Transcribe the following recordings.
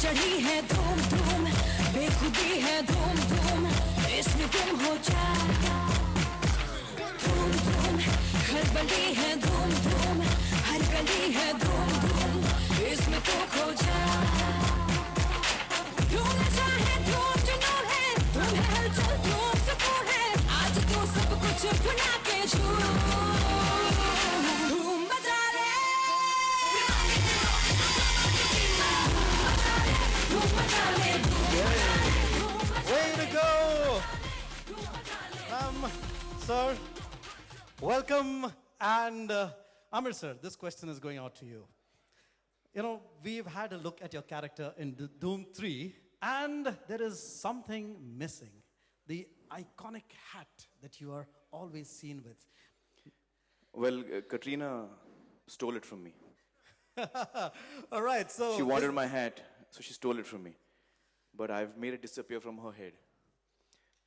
चढ़ी है धूम धूम, बेखुदी है धूम धूम, इसमें गुम हो जा। धूम धूम खलबली है धूम धूम, हर गली है धूम धूम, इसमें तू खो जा। धूम नशा है, धूम जुनून है, धूम है हलचल, धूम सुकून है, आज तू सब कुछ भुला के झूम मचा ले। Way to go! Sir, welcome. And Aamir sir, this question is going out to you. You know, we've had a look at your character in Dhoom 3, and there is something missing. The iconic hat that you are always seen with. Well, Katrina stole it from me. All right, so... She wanted my hat, so she stole it from me. But I've made it disappear from her head.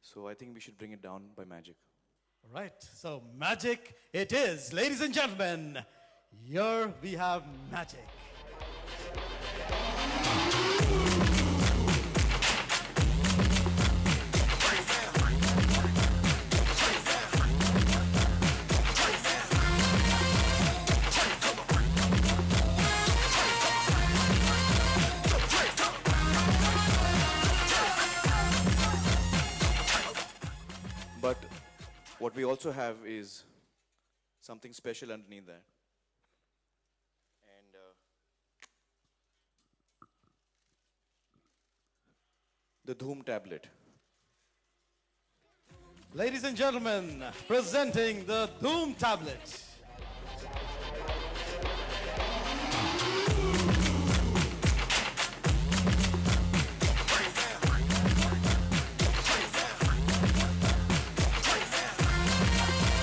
So I think we should bring it down by magic. All right, so magic it is. Ladies and gentlemen, here we have magic. But what we also have is something special underneath that. And the Dhoom tablet. Ladies and gentlemen, presenting the Dhoom tablet.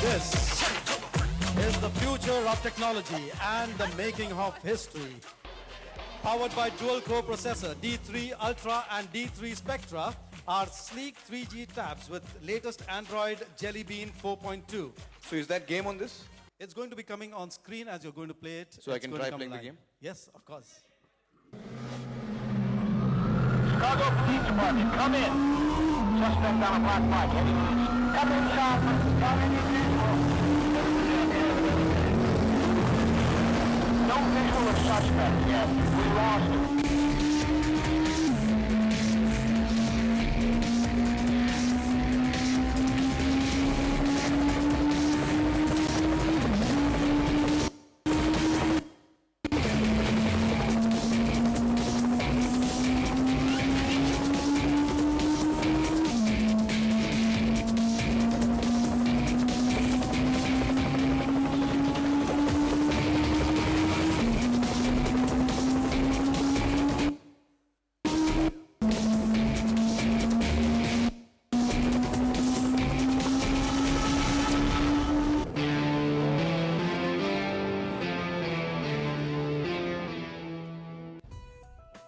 This is the future of technology and the making of history. Powered by dual-core processor D3 Ultra and D3 Spectra are sleek 3G tabs with latest Android Jelly Bean 4.2. So is that game on this? It's going to be coming on screen as you're going to play it. So I can try playing the game? Yes, of course. Chicago Police Department, come in. Suspect on a black bike, heading east. Come in, chopper. Come in, visual. No visual of suspect yet. We lost him.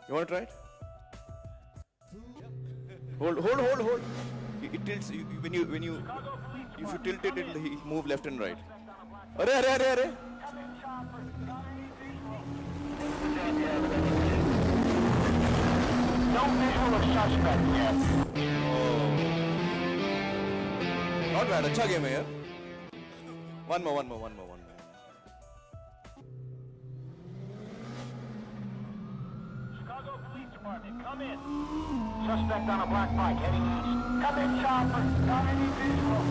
You want to try it? Hold. It tilts when you if you tilt it, it'll move left and right. Arre. No visual of suspect yet. Not bad. अच्छा game है यार. One more. Chicago Police Department, come in. Suspect on a black bike, heading east. Come in, chopper. Not any visual.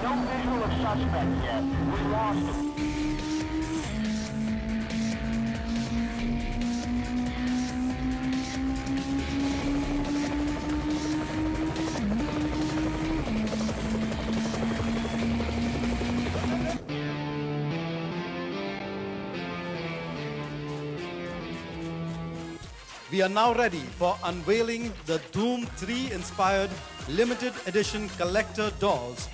No visual of suspect yet. We lost him. We are now ready for unveiling the Dhoom 3 inspired limited edition collector dolls.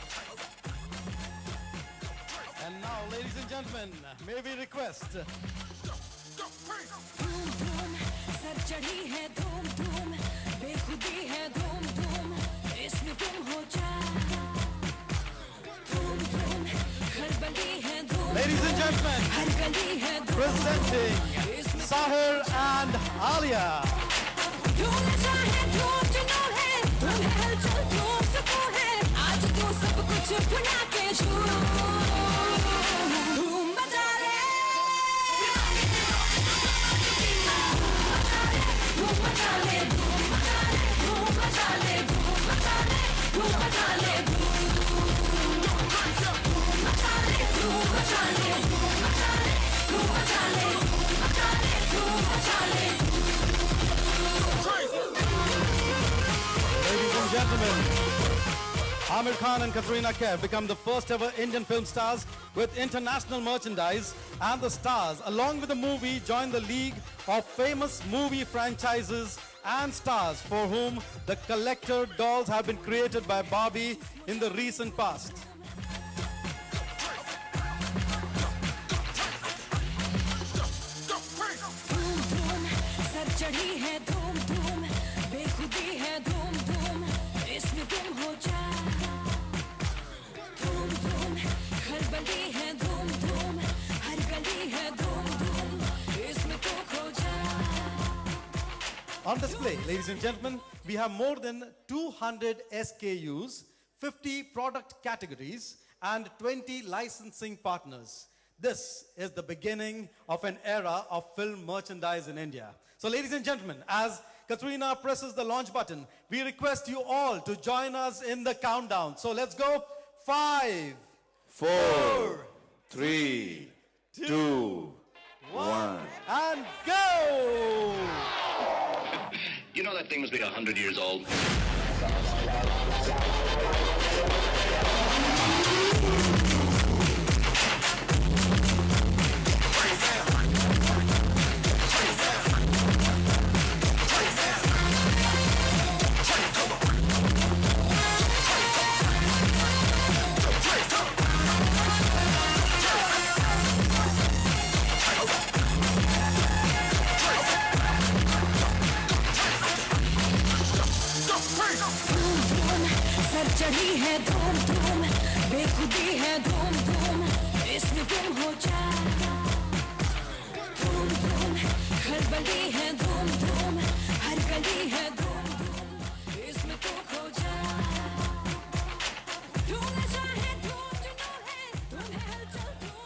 And now, ladies and gentlemen, may we request धूम धूम sir चढ़ी है धूम धूम, बेखुदी है धूम धूम, इसमें गुम हो जा। धूम धूम खलबली है धूम, ladies and gentlemen, हर गली है धूम। presenting Sahir and Alia. धूम चाहे धूम जुनून है, धूम है हलचल, धूम सुकून है, आज तू सब कुछ भुला के झूम मचा ले, धूम मचा ले, धूम मचा ले, धूम मचा ले, धूम मचा ले, धूम मचा ले, धूम मचा ले, धूम मचा ले, धूम मचा ले, धूम मचा ले, धूम मचा ले, धूम मचा ले. Ladies and gentlemen, Aamir Khan and Katrina Kaif become the first ever Indian film stars with international merchandise, and the stars, along with the movie, join the league of famous movie franchises and stars for whom the collector dolls have been created by Barbie in the recent past. धूम धूम sir चढ़ी है धूम धूम बेखुदी है धूम धूम इसमें गुम हो जा धूम धूम खलबली है धूम धूम हर गली है धूम धूम इसमें तू खो जा. On display, ladies and gentlemen, we have more than 200 SKUs, 50 product categories, and 20 licensing partners. This is the beginning of an era of film merchandise in India. So, ladies and gentlemen, as Katrina presses the launch button, we request you all to join us in the countdown. So, let's go. 5, 4, 3, 2, 1. and go! You know that thing must be 100 years old. Sir चढ़ी है धूम धूम बेखुदी है धूम धूम इसमें गुम हो जा धूम धूम खलबली है धूम धूम हर गली है धूम धूम इसमें तू खो जा धूम चाहे धूम जुनून है धूम है हलचल धूम.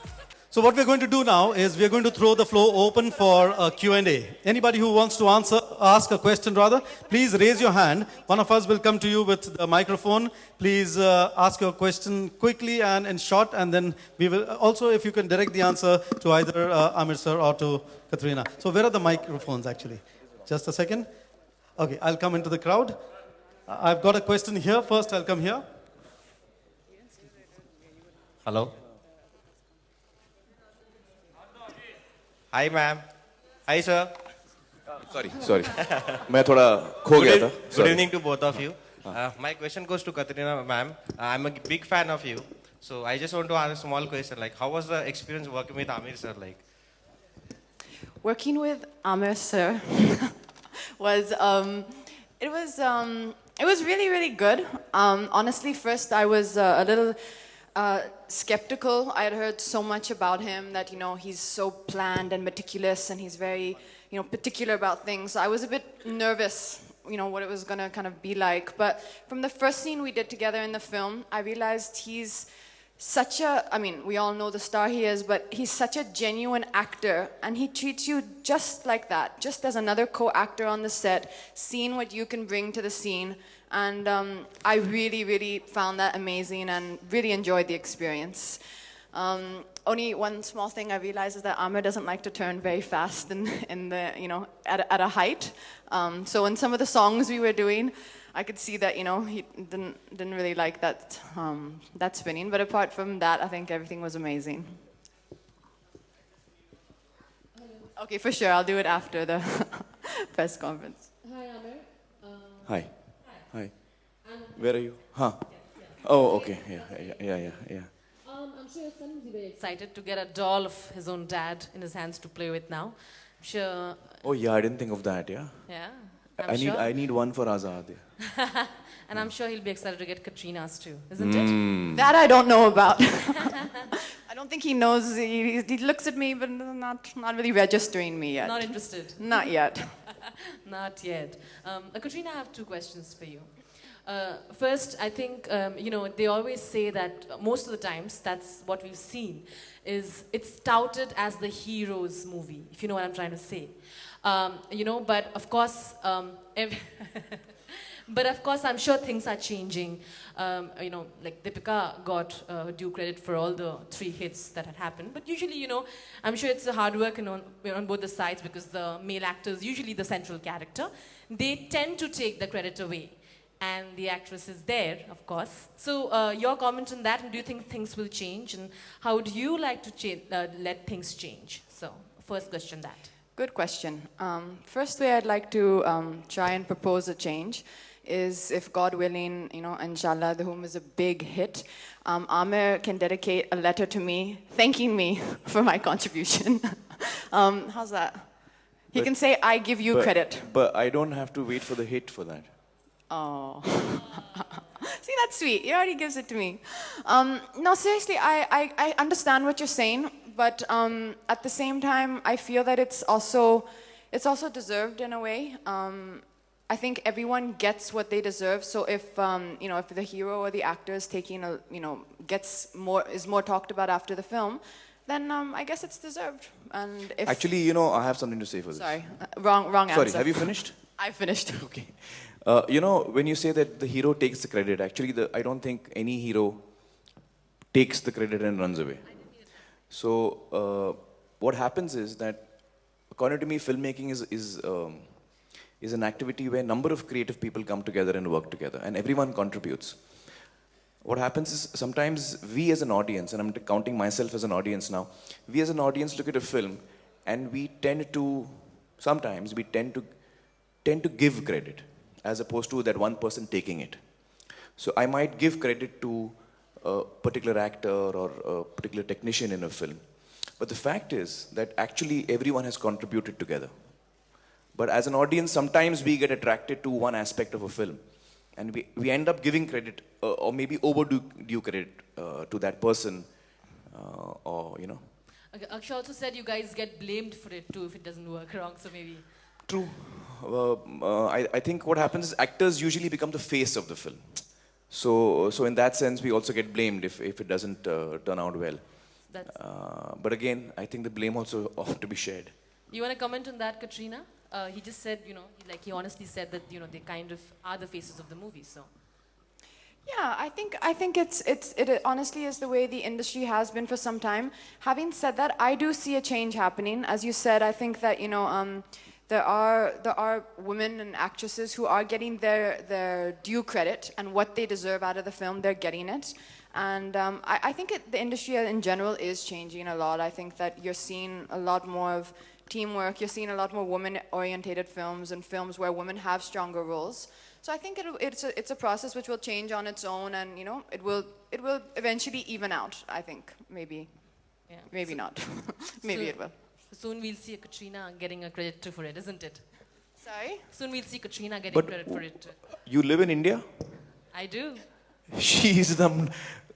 So what we're going to do now is we're going to throw the floor open for a Q&A. Anybody who wants to ask a question rather, please raise your hand. One of us will come to you with the microphone. Please ask your question quickly and in short, and then we will also, if you can direct the answer to either Aamir sir or to Katrina. So where are the microphones actually? Just a second. Okay, I'll come into the crowd. I've got a question here. First, I'll come here. Hello. Hi, ma'am. Hi, sir. Sorry. मैं थोड़ा खो गया था. Good Sorry. evening to both of you. My question goes to Katrina, ma'am. I'm a big fan of you. So I just want to ask a small question. Like, how was the experience working with Aamir, sir? Like, Working with Aamir sir was it was really good. Honestly, first I was a little skeptical. I had heard so much about him that he's so planned and meticulous, and he's very particular about things. So I was a bit nervous, what it was gonna kind of be like. But from the first scene we did together in the film, I realized he's such we all know the star he is, but he's such a genuine actor, and he treats you just like that, just as another co-actor on the set, seeing what you can bring to the scene. And I really found that amazing and really enjoyed the experience. Only one small thing I realized is that Aamir doesn't like to turn very fast in the at a height. So in some of the songs we were doing, I could see that he didn't really like that that spinning. But apart from that, I think everything was amazing. Okay, for sure, I'll do it after the press conference. Hi, Aamir. Hi. Where are you? Huh? Oh, okay. Yeah. I'm sure your son will be very excited to get a doll of his own dad in his hands to play with now. I'm sure. Oh yeah, I didn't think of that. Yeah. Yeah. I need one for Azad. And I'm sure he'll be excited to get Katrina's too, isn't it? That I don't know about. don't think he knows. He looks at me, but not really registering me yet. Not interested. Not yet. Not yet. Katrina, I have two questions for you. First, I think, they always say that most of the times, that's what we've seen, is it's touted as the hero's movie, if you know what I'm trying to say. But of course, but of course, I'm sure things are changing. Like Deepika got due credit for all the 3 hits that had happened. But usually, I'm sure it's a hard work on both the sides because the male actor is usually the central character. They tend to take the credit away. And the actress is there, of course. So your comment on that, and do you think things will change? And how would you like to let things change? So first question that. Good question. First way I'd like to try and propose a change is, if God willing, inshallah, Dhoom is a big hit, Aamir can dedicate a letter to me thanking me for my contribution. How's that? He can say, I give you credit. But I don't have to wait for the hit for that. Oh. See, that's sweet. He already gives it to me. No, seriously, I understand what you're saying, but at the same time, I feel that it's also deserved in a way. I think everyone gets what they deserve. So if if the hero or the actor is taking is more talked about after the film, then I guess it's deserved. And if Actually, I have something to say for this. Sorry, wrong answer. Sorry, have you finished? I finished. Okay. When you say that the hero takes the credit, actually, I don't think any hero takes the credit and runs away. So what happens is that, according to me, filmmaking is an activity where a number of creative people come together and work together, and everyone contributes. What happens is sometimes we as an audience, and I'm counting myself as an audience now, we as an audience look at a film and we tend to give credit as opposed to that one person taking it. So I might give credit to a particular actor or a particular technician in a film. But the fact is that actually everyone has contributed together. But as an audience, sometimes we get attracted to one aspect of a film. And we end up giving credit, or maybe overdue credit to that person, Akshay also said you guys get blamed for it too if it doesn't work wrong, so maybe. True. I think what happens is actors usually become the face of the film. So in that sense, we also get blamed if it doesn't turn out well. But again, I think the blame also ought to be shared. You want to comment on that, Katrina? He just said, he honestly said that, they kind of are the faces of the movie, so. Yeah, I think it honestly is the way the industry has been for some time. Having said that, I do see a change happening. As you said, I think that, there are women and actresses who are getting their due credit, and what they deserve out of the film, they're getting it. And I think the industry in general is changing a lot. I think that you're seeing a lot more of teamwork. You're seeing a lot more women-orientated films and films where women have stronger roles. So I think it's a process which will change on its own, and it will eventually even out. I think maybe, yeah. Maybe not. Maybe it will. Soon we'll see Katrina getting a credit too for it, isn't it? Sorry? Soon we'll see Katrina getting credit for it. You live in India? I do.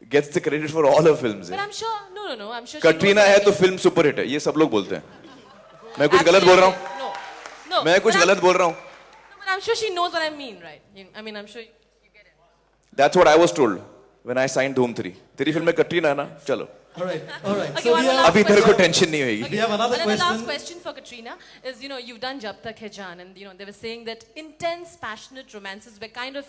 Gets the credit for all her films. But I'm sure, no, I'm sure. Katrina है तो film super hit है. ये सब लोग बोलते हैं. मैं कुछ गलत बोल रहा हूँ? No. मैं कुछ गलत बोल रहा हूँ? No, but I'm sure she knows what I mean, right? I'm sure you get it. That's what I was told when I signed Dhoom 3. तेरी film में Katrina है ना? चलो. All right. Okay, So अभी तेरे को tension नहीं होगी. We have another question. The last question for Katrina is, you've done Jab Tak Hai Jaan, and they were saying that intense, passionate romances were kind of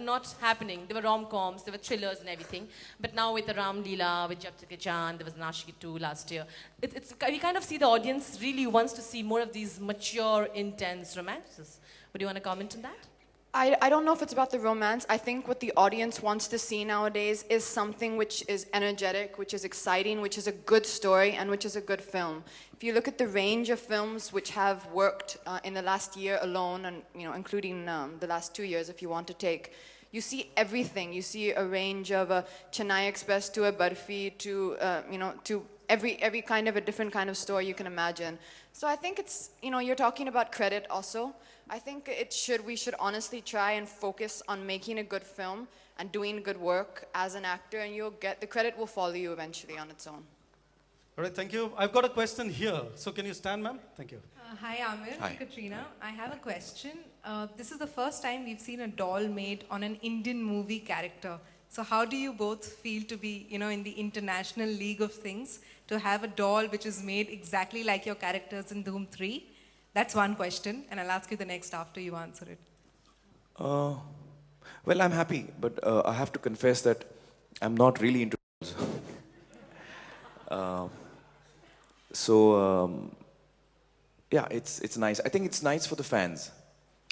not happening. There were rom-coms, there were thrillers and everything. But now with the Ram Leela, with Jab Tak Hai Jaan, there was Nashiki 2 last year. We kind of see the audience really wants to see more of these mature, intense romances. Would you want to comment on that? I don't know if it's about the romance. I think what the audience wants to see nowadays is something which is energetic, which is exciting, which is a good story, and which is a good film. If you look at the range of films which have worked in the last year alone, and including the last 2 years, if you want to take, you see everything. You see a range of a Chennai Express to a Barfi to every kind of a different kind of story you can imagine. So I think it's, you're talking about credit also. I think we should honestly try and focus on making a good film and doing good work as an actor, and the credit will follow you eventually on its own. All right, thank you. I've got a question here. So can you stand, ma'am? Thank you. Hi, Aamir. Hi. Katrina. I have a question. This is the first time we've seen a doll made on an Indian movie character. So how do you both feel to be, in the international league of things, to have a doll which is made exactly like your characters in Dhoom 3? That's one question, and I'll ask you the next after you answer it. Well, I'm happy, but I have to confess that I'm not really into dolls. Yeah, it's nice. I think it's nice for the fans.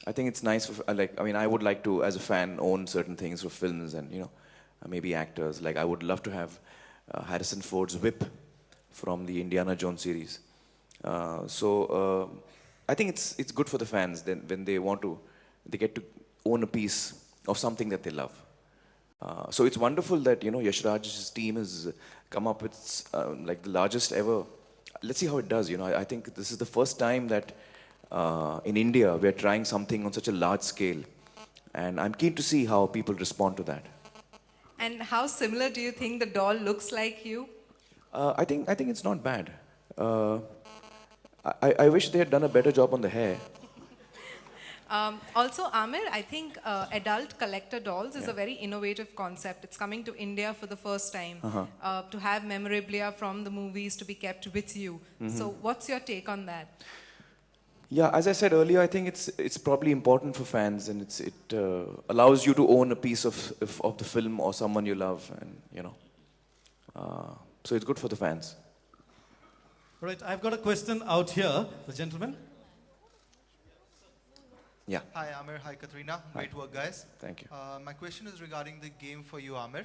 I think it's nice for, I would like to, as a fan, own certain things for films and, maybe actors. Like, I would love to have Harrison Ford's whip from the Indiana Jones series. I think it's good for the fans then when they get to own a piece of something that they love. So it's wonderful that, Yash Raj's team has come up with like the largest ever. Let's see how it does. I think this is the first time that in India we're trying something on such a large scale, and I'm keen to see how people respond to that. And how similar do you think the doll looks like you? I think it's not bad. I wish they had done a better job on the hair. Also, Aamir, I think adult collector dolls is a very innovative concept. It's coming to India for the first time. To have memorabilia from the movies to be kept with you. So what's your take on that? Yeah, as I said earlier, I think it's probably important for fans, and it allows you to own a piece of the film or someone you love, and so it's good for the fans. All right, I've got a question out here. The gentleman. Yeah. Hi, Aamir. Hi, Katrina. Great work, guys. Thank you. My question is regarding the game for you, Aamir.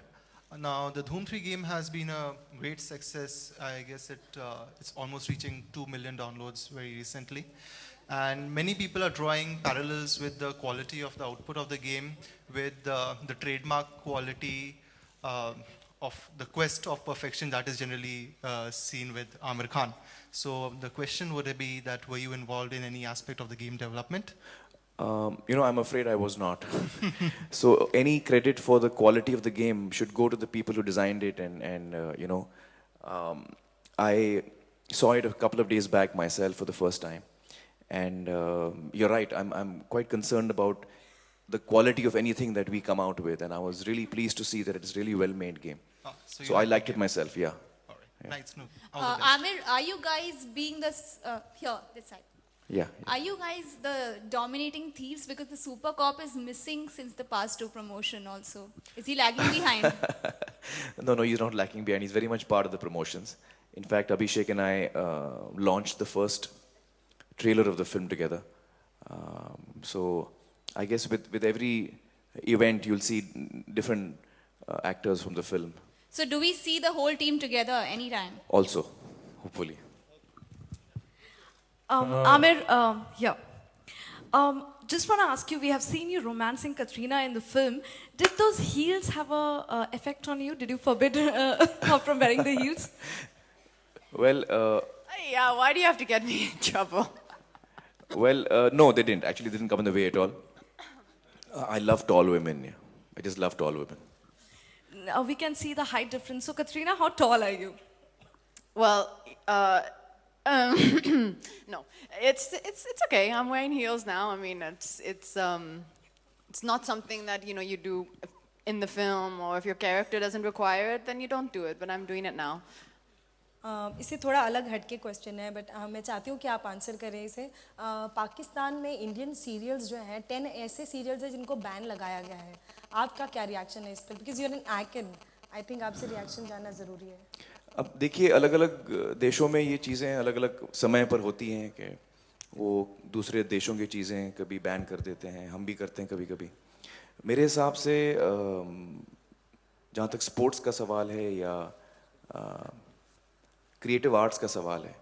Now, the Dhoom 3 game has been a great success. I guess it's almost reaching 2 million downloads very recently. And many people are drawing parallels with the quality of the output of the game, with the trademark quality of the quest of perfection that is generally seen with Aamir Khan. So the question would be that, were you involved in any aspect of the game development? I'm afraid I was not. So any credit for the quality of the game should go to the people who designed it, and I saw it a couple of days back myself for the first time. And you're right, I'm quite concerned about the quality of anything that we come out with, and I was really pleased to see that it's really well-made game. So I liked it myself, yeah. All right, nice. Aamir, are you guys being this side? Yeah. Are you guys the dominating thieves because the Super Cop is missing since the past 2 promotion also? Is he lagging behind? No, he's not lagging behind. He's very much part of the promotions. In fact, Abhishek and I launched the first trailer of the film together. So I guess with every event, you'll see different actors from the film. So do we see the whole team together anytime? Also, hopefully. Aamir, just want to ask you, we have seen you romancing Katrina in the film. Did those heels have a effect on you? Did you forbid her from wearing the heels? Well, Yeah, why do you have to get me in trouble? Well, no, they didn't. Actually, they didn't come in the way at all. I love tall women. Yeah. I just love tall women. Now we can see the height difference. So, Katrina, how tall are you? Well, no, it's okay. I'm wearing heels now. I mean, it's not something that you do in the film, or if your character doesn't require it, then you don't do it. But I'm doing it now. इससे थोड़ा अलग हटके question है, but मैं चाहती हूँ कि आप आंसर करें इसे. पाकिस्तान में इंडियन सीरियल्स जो हैं 10 ऐसे सीरियल्स हैं जिनको बैन लगाया गया है. आपका क्या रिएक्शन है इस पर? Because you are an icon. I think आपसे रिएक्शन जानना ज़रूरी है. अब देखिए, अलग अलग देशों में ये चीज़ें अलग अलग समय पर होती हैं कि वो दूसरे देशों की चीज़ें कभी बैन कर देते हैं, हम भी करते हैं कभी कभी. मेरे हिसाब से जहाँ तक स्पोर्ट्स का सवाल है या क्रिएटिव आर्ट्स का सवाल है,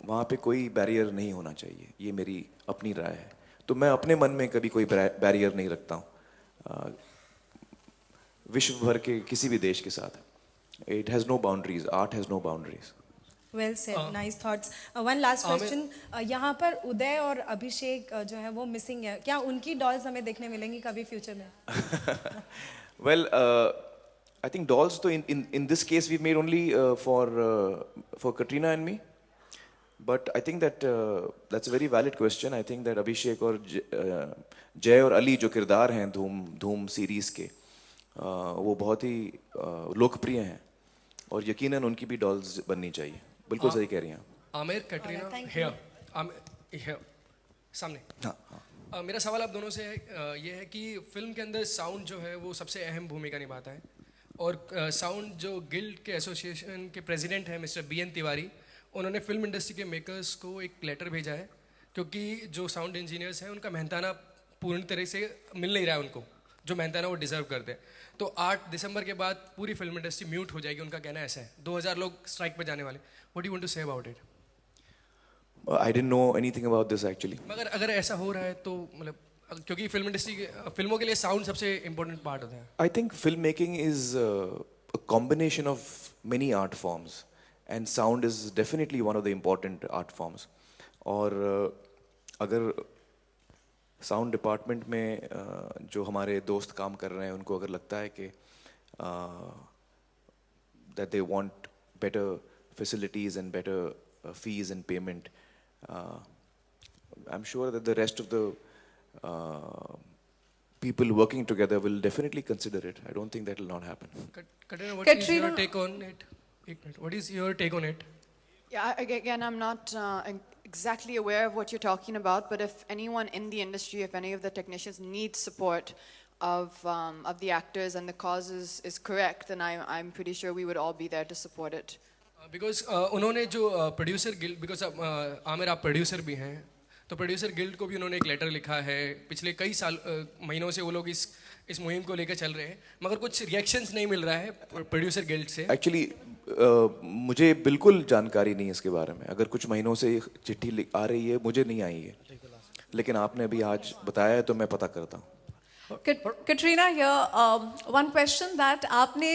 वहाँ पे कोई बैरियर नहीं होना चाहिए. ये मेरी अपनी राय है. तो मैं अपने मन में कभी कोई बैरियर नहीं रखता हूँ विश्व भर के किसी भी देश के साथ. It has no boundaries. Art has no boundaries. Well said, nice thoughts. One last question, यहाँ पर उदय और अभिषेक जो है वो मिसिंग है, क्या उनकी डॉल्स हमें देखने मिलेंगी कभी फ्यूचर में? Well, I think dolls. So in this case, we've made only for Katrina and me. But I think that that's a very valid question. I think that Abhishek और जय और अली जो किरदार हैं धूम सीरीज के, वो बहुत ही लोकप्रिय हैं और यकीनन उनकी भी डॉल्स बननी चाहिए. बिल्कुल सही कह रही हैं. आमिर, कटरीना, here, सामने. हाँ. मेरा सवाल आप दोनों से ये है कि फिल्म के अंदर साउंड जो है वो सबसे अहम भूमिका निभाता है और साउंड जो गिल्ड के एसोसिएशन के प्रेसिडेंट हैं मिस्टर BN तिवारी, उन्होंने फिल्म इंडस्ट्री के मेकर्स को एक लेटर भेजा है क्योंकि जो साउंड इंजीनियर्स हैं उनका मेहनताना पूर्ण तरह से मिल नहीं रहा है उनको, जो मेहनताना वो डिजर्व करते हैं. तो 8 दिसंबर के बाद पूरी फिल्म इंडस्ट्री म्यूट हो जाएगी, उनका कहना ऐसा है. 2000 लोग स्ट्राइक पे जाने वाले. What do you want to say about it? I didn't know anything about this actually. मगर अगर ऐसा हो रहा है तो मतलब क्योंकि फिल्म इंडस्ट्री फिल्मों के लिए साउंड सबसे इम्पोर्टेंट पार्ट होता है. I think filmmaking is a combination of many art forms, and sound is definitely one of the important art forms. और अगर साउंड डिपार्टमेंट में जो हमारे दोस्त काम कर रहे हैं उनको अगर लगता है कि that they want better facilities and better fees and payment, I'm sure that the rest of the people working together will definitely consider it. I don't think that will not happen. Katrina, what is your take on it? What is your take on it? Yeah, again, I'm not exactly aware of what you're talking about, but if anyone in the industry, if any of the technicians need support of the actors and the cause is correct, then I'm pretty sure we would all be there to support it. Because उन्होंने जो producer guild, because Aamir आप producer भी हैं, तो producer guild को भी उन्होंने एक लेटर लिखा है. पिछले कई महीनों से वो लोग इस मुहिम को लेकर चल रहे हैं, मगर कुछ रिएक्शंस नहीं मिल रहा है प्रोड्यूसर गिल्ड से. एक्चुअली मुझे बिल्कुल जानकारी नहीं है इसके बारे में. अगर कुछ महीनों से चिट्ठी आ रही है, मुझे नहीं आई है, लेकिन आपने अभी आज बताया है तो मैं पता करता हूँ. Katrina, here one question that आपने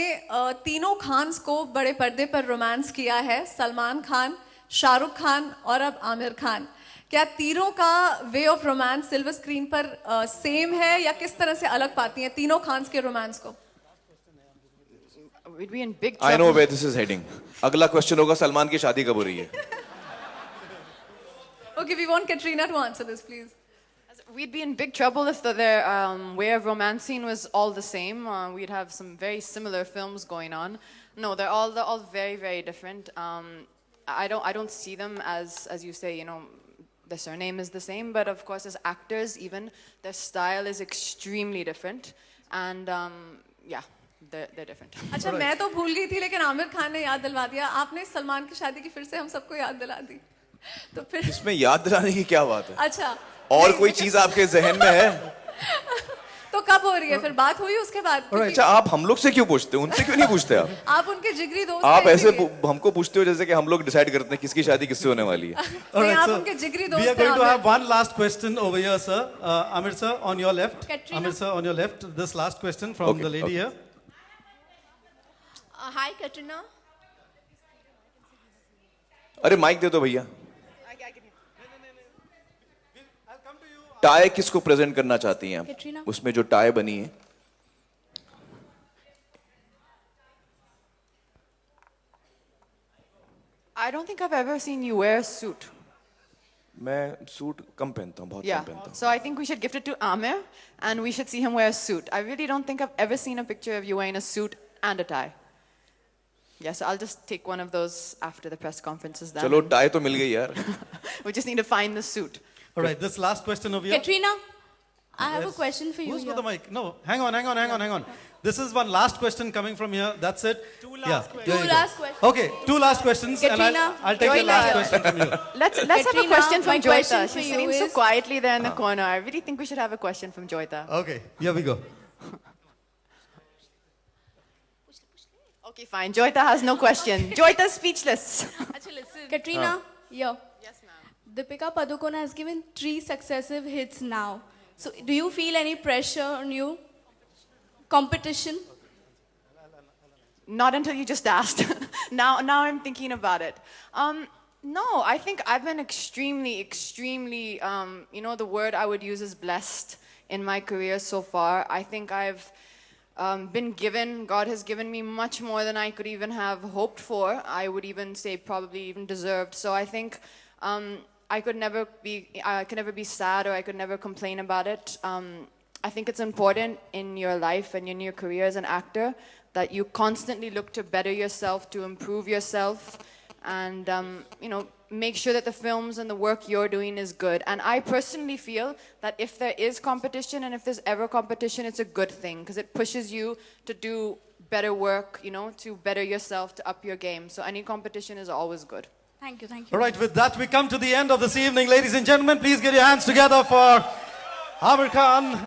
तीनों खान्स को बड़े पर्दे पर रोमांस किया है, सलमान खान, शाहरुख खान और अब आमिर खान. क्या तीनों का way of romance silver screen पर सेम है या किस तरह से अलग पाती हैं तीनों खान्स के रोमांस को? I know where this is heading. अगला क्वेश्चन होगा सलमान की शादी कब हो रही है? Okay, we want Katrina to answer this, please. We'd be in big trouble if their way of romancing was all the same. We'd have some very similar films going on. No, they're all very, very different. I don't see them as you say, you know, the surname is the same, but of course as actors even their style is extremely different, and yeah, they're different. अच्छा, मैं तो भूल गई थी लेकिन आमिर खान ने याद दिलवा दिया. आपने सलमान की शादी की फिर से हम सबको याद दिला दी. तो फिर इसमें याद दिलाने की क्या बात है? अच्छा, और कोई चीज आपके जहन में है? तो कब हो रही है फिर? बात हुई उसके बाद? अच्छा, आप हम लोग से क्यों पूछते हो, उनसे क्यों नहीं पूछते आप? आप उनके जिगरी दोस्त आप ऐसे हमको पूछते हो जैसे कि हम लोग डिसाइड करते हैं किसकी शादी किससे होने वाली है. नहीं, आप उनके जिगरी दोस्त हैं. We are going to have one last question over here, sir. Aamir sir, on your left. Katrina. Aamir sir, on your left. This last question from the lady here. Hi, Katrina. अरे mic दे दो भैया. Tie किसको present करना चाहती हैं आप? उसमें जो टाई बनी है. I don't think I've ever seen you wear a suit. मैं सूट कम पहनता हूँ, बहुत कम पहनता हूँ. So I think we should gift it to Aamir and we should see him wear a suit. I really don't think I've ever seen a picture of you wearing a suit and a tie. Yes, I'll just take one of those after the press conference is done. चलो tie तो मिल गई यार. We just need to find the suit. All right, this last question over here. Katrina, I have a question for you. Who's got the mic? No, hang on. This is one last question coming from here. That's it. Two last questions. Okay, 2 last questions, Katrina, and I'll take the last question from you. Let's have a question from Joyta. She's you sitting so is- quietly there in the corner. I really think we should have a question from Joyta. Okay, here we go. Okay, fine. Joyta has no question. Joyta's speechless. Katrina, yeah. Yes, ma'am. Deepika Padukone has given 3 successive hits now. So, do you feel any pressure on you? Competition? Not until you just asked. Now I'm thinking about it. No, I think I've been extremely, the word I would use is blessed in my career so far. I think I've God has given me much more than I could even have hoped for. I would even say probably even deserved. So I think I could never be sad, or I could never complain about it. I think it's important in your life and in your career as an actor that you constantly look to better yourself, to improve yourself, and make sure that the films and the work you're doing is good. And I personally feel that if there is competition, and if there's ever competition, it's a good thing, because it pushes you to do better work, to better yourself, to up your game. So any competition is always good. Thank you. All right, with that, we come to the end of this evening. Ladies and gentlemen, please get your hands together for Aamir Khan.